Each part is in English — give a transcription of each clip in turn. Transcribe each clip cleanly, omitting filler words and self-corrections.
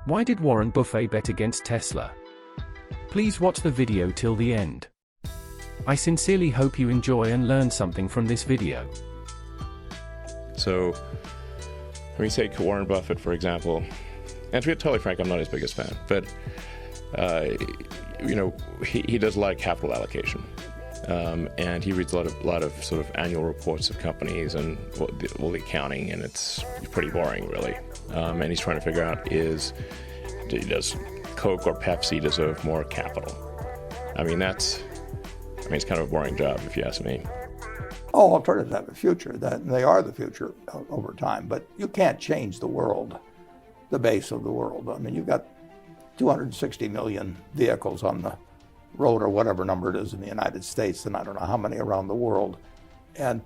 Why did Warren Buffett bet against Tesla? Please watch the video till the end. I sincerely hope you enjoy and learn something from this video. So, let me take Warren Buffett, for example. And to be totally frank, I'm not his biggest fan, but he does like capital allocation. And he reads a lot of sort of annual reports of companies and all the accounting, and it's pretty boring, really. And he's trying to figure out does Coke or Pepsi deserve more capital? It's kind of a boring job, if you ask me. All alternatives have a future. They are the future over time, but you can't change the world, the base of the world. You've got 260 million vehicles on the road, or whatever number it is in the United States, and I don't know how many around the world. And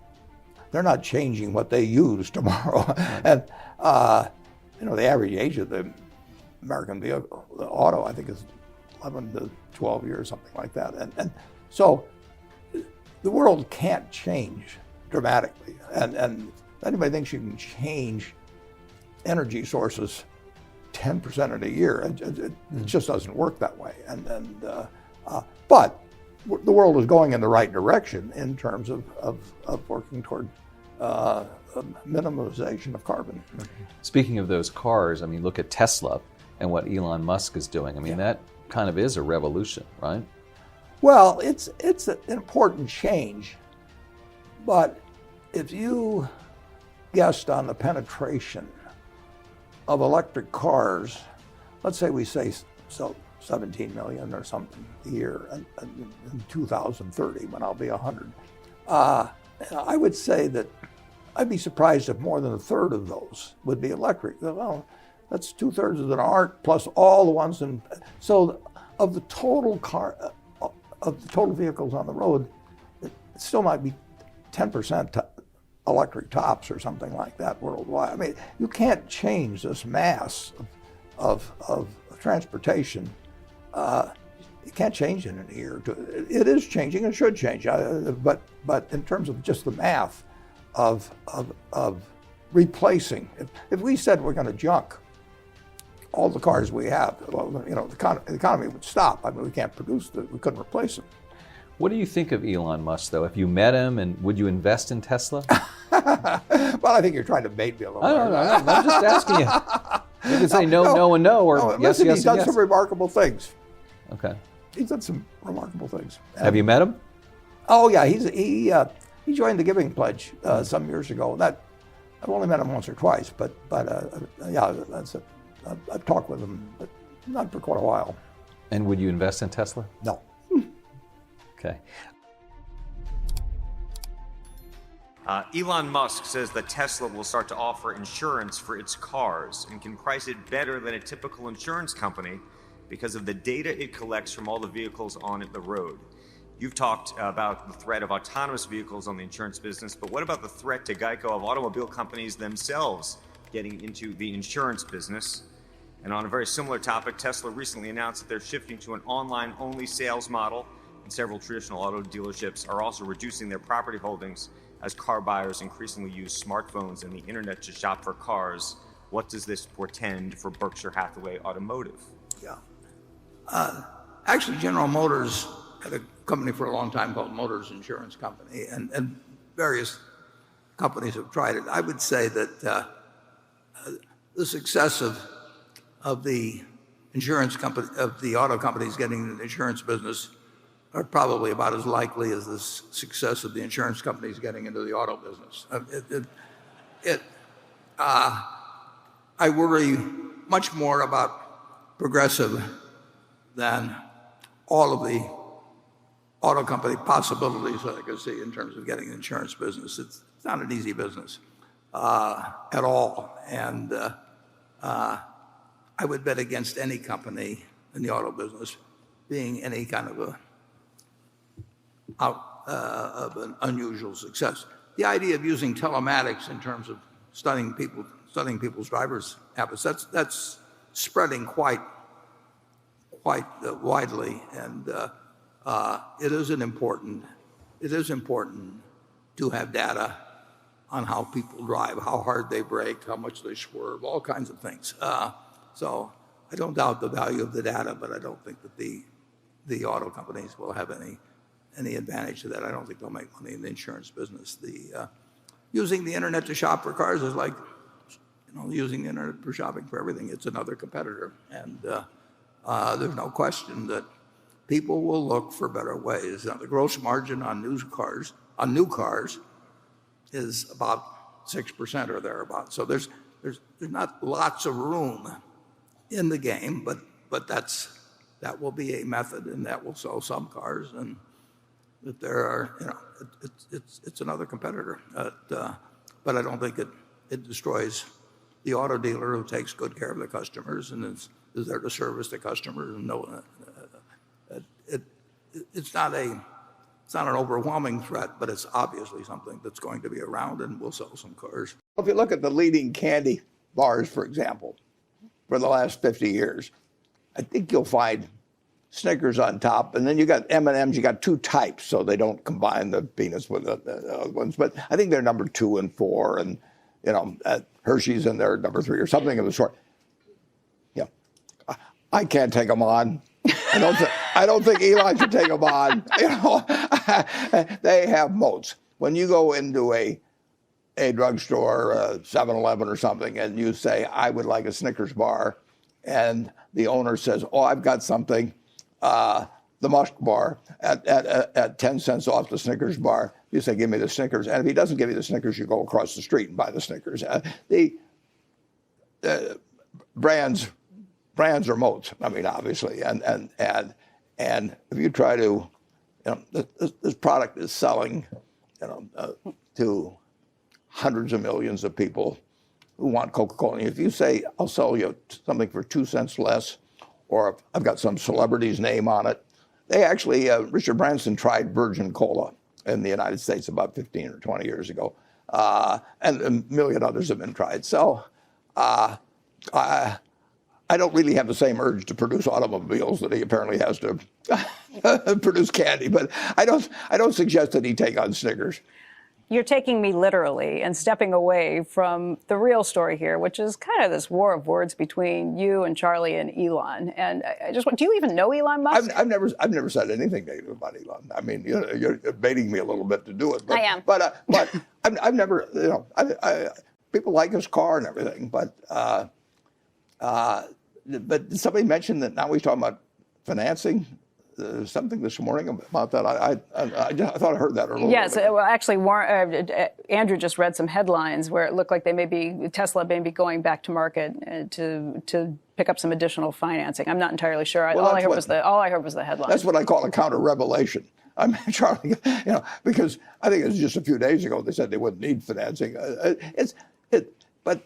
they're not changing what they use tomorrow. And, the average age of the American vehicle, the auto, I think is 11 to 12 years, something like that. And so the world can't change dramatically. And anybody thinks you can change energy sources 10% in a year, it just doesn't work that way. But the world is going in the right direction in terms of working toward minimization of carbon. Speaking of those cars, look at Tesla and what Elon Musk is doing. That kind of is a revolution, right? Well, it's an important change, but if you guessed on the penetration of electric cars, let's say we say 17 million or something a year in 2030, when I'll be 100, I would say that I'd be surprised if more than a third of those would be electric. Well, that's 2/3 that aren't, plus all the ones so of the total vehicles on the road, it still might be 10% electric tops or something like that worldwide. You can't change this mass of transportation. You can't change it in a year or two. It is changing, it should change, but in terms of just the math of replacing, if we said we're going to junk all the cars we have, the economy would stop. We can't produce them, we couldn't replace them. What do you think of Elon Musk, though? If you met him, and would you invest in Tesla? Well, I think you're trying to bait me a little bit. I'm just asking you. You can say no, and no, or yes, listen, yes, he's done yes. some remarkable things. Okay. He's done some remarkable things. Have you met him? Oh yeah, he joined the Giving Pledge some years ago. I've only met him once or twice, but yeah, that's it. I've talked with him, but not for quite a while. And would you invest in Tesla? No. Okay. Elon Musk says that Tesla will start to offer insurance for its cars and can price it better than a typical insurance company because of the data it collects from all the vehicles on the road. You've talked about the threat of autonomous vehicles on the insurance business, but what about the threat to Geico of automobile companies themselves getting into the insurance business? And on a very similar topic, Tesla recently announced that they're shifting to an online-only sales model, and several traditional auto dealerships are also reducing their property holdings as car buyers increasingly use smartphones and the internet to shop for cars. What does this portend for Berkshire Hathaway Automotive? Yeah. Actually, General Motors had a company for a long time called Motors Insurance Company, and various companies have tried it. I would say that the success of the insurance company, of the auto companies getting into the insurance business, are probably about as likely as the success of the insurance companies getting into the auto business. I worry much more about Progressive than all of the auto company possibilities that I could see in terms of getting an insurance business. It's not an easy business at all. And I would bet against any company in the auto business being any kind of an unusual success. The idea of using telematics in terms of studying people's driver's habits, that's spreading quite widely, and it is important to have data on how people drive, how hard they brake, how much they swerve, all kinds of things. So I don't doubt the value of the data, but I don't think that the auto companies will have any advantage to that. I don't think they'll make money in the insurance business. Using the internet to shop for cars is like using the internet for shopping for everything. It's another competitor, and there's no question that people will look for better ways. Now, the gross margin on new cars is about 6% or thereabouts. So there's not lots of room in the game, but that will be a method, and that will sell some cars, and that there are it's another competitor. But I don't think it destroys the auto dealer who takes good care of the customers and is there to service the customers. And it's not an overwhelming threat, but it's obviously something that's going to be around and will sell some cars. If you look at the leading candy bars, for example, for the last 50 years, I think you'll find Snickers on top, and then you got M&Ms. You got two types, so they don't combine the peanuts with the other ones. But I think they're number 2 and 4, and Hershey's in there number 3 or something of the sort. Yeah, I can't take them on. I don't think Elon should take them on. They have moats. When you go into a drugstore, 7-Eleven or something, and you say, I would like a Snickers bar, and the owner says, oh, I've got something, the Musk bar at 10 cents off the Snickers bar. You say, give me the Snickers. And if he doesn't give you the Snickers, you go across the street and buy the Snickers. The brands are moats. I mean, obviously, and if you try to, this product is selling, to hundreds of millions of people who want Coca-Cola. If you say, I'll sell you something for 2 cents less, or I've got some celebrity's name on it. They actually, Richard Branson tried Virgin Cola in the United States about 15 or 20 years ago. And a million others have been tried. So I don't really have the same urge to produce automobiles that he apparently has to produce candy. But I don't suggest that he take on Snickers. You're taking me literally and stepping away from the real story here, which is kind of this war of words between you and Charlie and Elon. And I just want, do you even know Elon Musk? I've never said anything negative about Elon. I mean, you're baiting me a little bit to do it. But, I am. But I've never, people like his car and everything. But somebody mentioned that now he's talking about financing. Something this morning about that. I thought I heard that earlier. Yes, well, actually, Andrew just read some headlines where it looked like Tesla may be going back to market to pick up some additional financing. I'm not entirely sure. All I heard was the headline. That's what I call a counter-revelation. I mean, Charlie, because I think it was just a few days ago they said they wouldn't need financing. But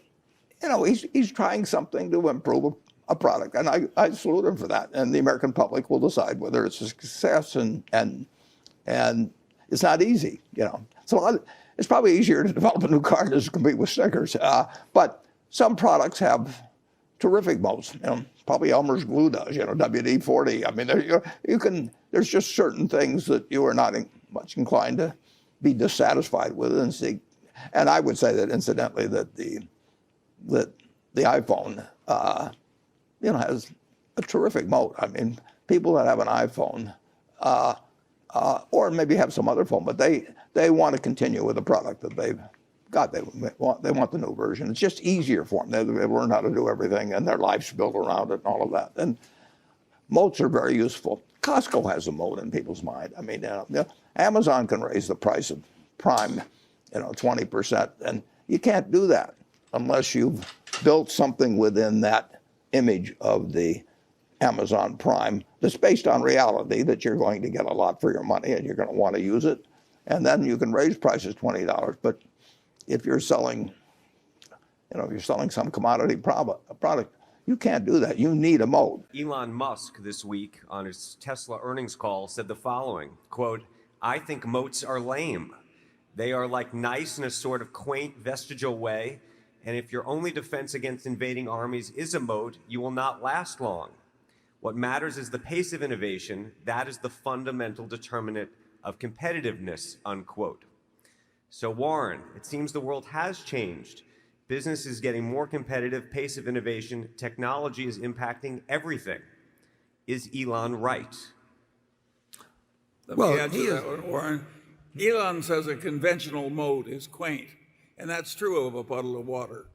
he's trying something to improve a product, and I salute him for that. And the American public will decide whether it's a success, and it's not easy. It's probably easier to develop a new car than to compete with Snickers. But some products have terrific moats. Probably Elmer's glue does. WD-40. I mean, there's just certain things that you are not much inclined to be dissatisfied with and see. And I would say that, incidentally, that the iPhone has a terrific moat. I mean, people that have an iPhone, or maybe have some other phone, but they want to continue with the product that they've got. They want the new version. It's just easier for them. They learn how to do everything, and their life's built around it and all of that. And moats are very useful. Costco has a moat in people's mind. I mean, Amazon can raise the price of Prime, 20%, and you can't do that unless you've built something within that image of the Amazon Prime that's based on reality, that you're going to get a lot for your money and you're going to want to use it. And then you can raise prices $20. But if you're selling, some commodity product, you can't do that. You need a moat. Elon Musk this week on his Tesla earnings call said the following, quote, I think moats are lame. They are like nice in a sort of quaint vestigial way. And if your only defense against invading armies is a moat, you will not last long. What matters is the pace of innovation. That is the fundamental determinant of competitiveness, unquote. So Warren, it seems the world has changed. Business is getting more competitive, pace of innovation, technology is impacting everything. Is Elon right? Well, Warren. Elon says a conventional moat is quaint, and that's true of a puddle of water.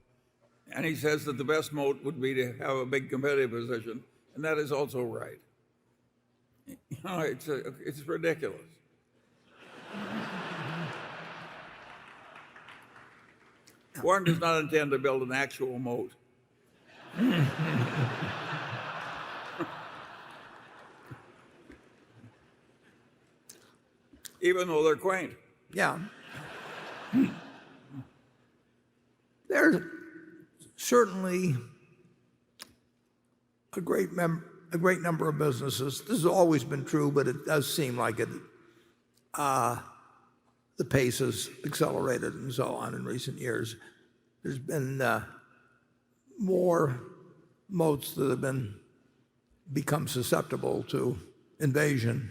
And he says that the best moat would be to have a big competitive position, and that is also right. You know, it's ridiculous. Warren does not intend to build an actual moat. Even though they're quaint. Yeah. There's certainly a great number of businesses. This has always been true, but it does seem like it. The pace has accelerated and so on in recent years. There's been more moats that have become susceptible to invasion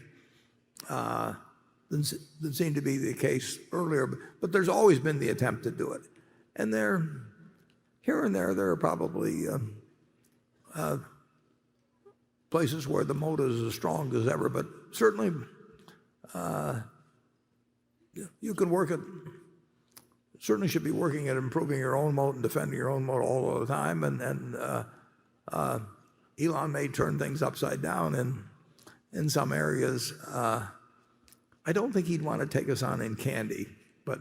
than seemed to be the case earlier. But there's always been the attempt to do it. And here and there are probably places where the moat is as strong as ever. But certainly you can certainly should be working at improving your own moat and defending your own moat all the time. And Elon may turn things upside down in some areas. I don't think he'd want to take us on in candy, but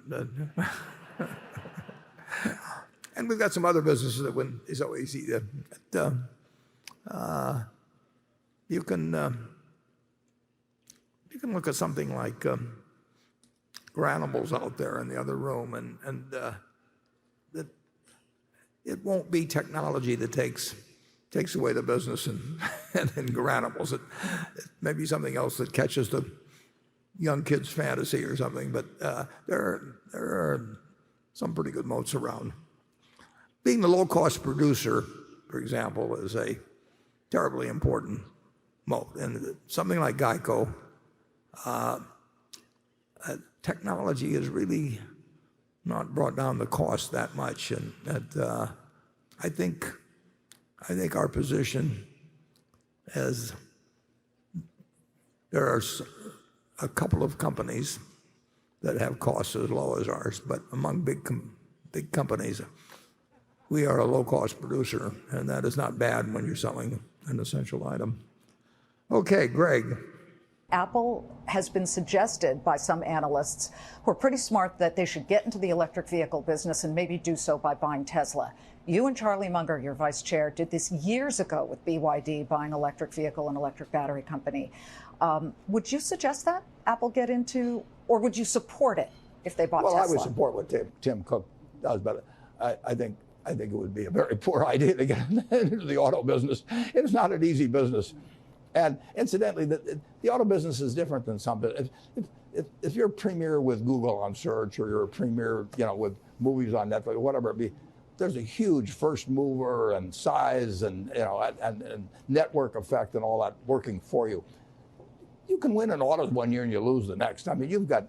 and we've got some other businesses that wouldn't be so easy. You can look at something like Granimals out there in the other room, and it won't be technology that takes away the business and Granimals. It may be something else that catches the young kid's fantasy or something, but there are some pretty good moats around. Being the low-cost producer, for example, is a terribly important moat. And something like Geico, technology has really not brought down the cost that much, and that I think our position as there are a couple of companies that have costs as low as ours, but among big companies, we are a low-cost producer, and that is not bad when you're selling an essential item. Okay, Greg. Apple has been suggested by some analysts who are pretty smart that they should get into the electric vehicle business and maybe do so by buying Tesla. You and Charlie Munger, your vice chair, did this years ago with BYD, buying electric vehicle and electric battery company. Would you suggest that Apple get into, or would you support it if they bought Tesla? Well, I would support what Tim Cook does, but I think it would be a very poor idea to get into the auto business. It's not an easy business. And incidentally, the auto business is different than some. If you're a premier with Google on search, or you're a premier, with movies on Netflix, whatever it be, there's a huge first mover and size and network effect and all that working for you. You can win in autos one year and you lose the next. I mean, you've got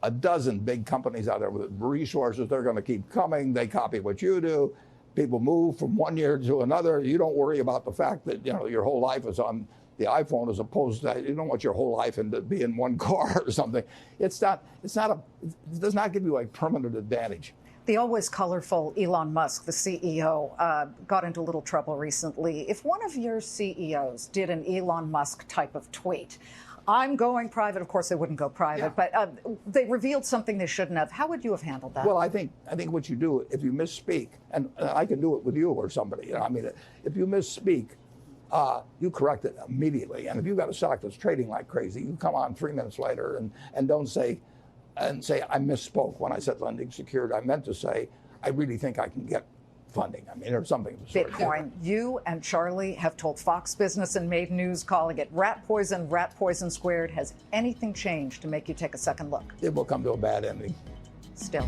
a dozen big companies out there with resources. They're going to keep coming. They copy what you do. People move from one year to another. You don't worry about the fact that your whole life is on the iPhone, as opposed to, you don't want your whole life to be in one car or something. It does not give you a permanent advantage. The always colorful Elon Musk, the CEO, got into a little trouble recently. If one of your CEOs did an Elon Musk type of tweet, I'm going private. Of course, they wouldn't go private, but they revealed something they shouldn't have. How would you have handled that? Well, I think what you do, if you misspeak, and I can do it with you or somebody. I mean, if you misspeak, you correct it immediately. And if you've got a stock that's trading like crazy, you come on 3 minutes later and don't say I misspoke when I said lending secured. I meant to say I really think I can get funding. I mean, or something of the sort. Bitcoin. You and Charlie have told Fox Business and made news calling it rat poison squared. Has anything changed to make you take a second look? It will come to a bad ending. Still.